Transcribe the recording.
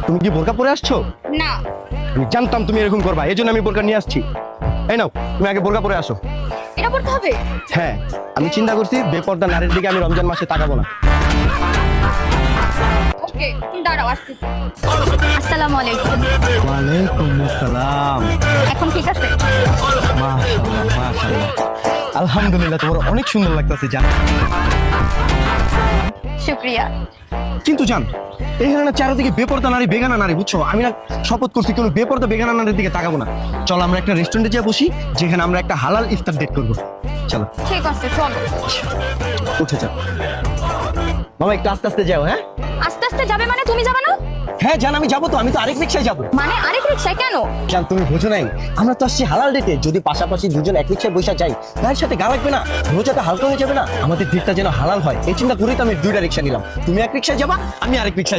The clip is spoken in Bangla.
তুমি কি বোরকা পরে আসছো? না। আমি জানতাম তুমি এরকম করবা, এই জন্য আমি বোরকা নিয়ে আসছি। এই নাও, তুমি আগে বোরকা পরে আসো। এটা পড়তে হবে? হ্যাঁ, আমি চিন্তা করছি বেপর্দা নারীর দিকে আমি রমজান মাসে তাকাবো না। ওকে, তুমি দাঁড়াও, আসতেছি। আসসালামু আলাইকুম। ওয়ালাইকুম আসসালাম। এখন ঠিক আছে? মাশাআল্লাহ মাশাআল্লাহ, আলহামদুলিল্লাহ, তোমার অনেক সুন্দর লাগতেছে জান। শুকরিয়া। কিন্তু জান, এখানে না চারিদিকে বেপর্দা নারী, বেগানা নারী, বুঝছো? আমি না শপথ করছি কোনো বেপর্দা বেগানা নারীর দিকে তাকাবো না। চলো আমরা একটা রেস্টুরেন্টে যেয়ে বসি, যেখানে আমরা একটা হালাল ইফতার ডেট করবো। চলো ঠিক আছে, চলো। উঠে যাও। মামা একটু আস্তে আস্তে যাও। হ্যাঁ আস্তে আস্তে যাবে মানে? তুমি যাবে না? হ্যাঁ জান, আমি যাবো তো, আমি তো আরেক রিক্সায় যাবো। মানে আরেক রিকশায় কেন? জান তুমি বুঝো নাই, আমরা তো আসছি হালাল ডেটে। যদি পাশাপাশি দুজন এক রিক্সায় বসে যাই, ভাইয়ের সাথে গা লাগবে না, রোজাটা হালকা হয়ে যাবে না, আমাদের ডেটটা যেন হালাল হয়, এই চিন্তা করেই তো আমি দুইটা রিক্সা নিলাম। তুমি এক রিক্সায় যাবা, আমি আরেক রিক্সায়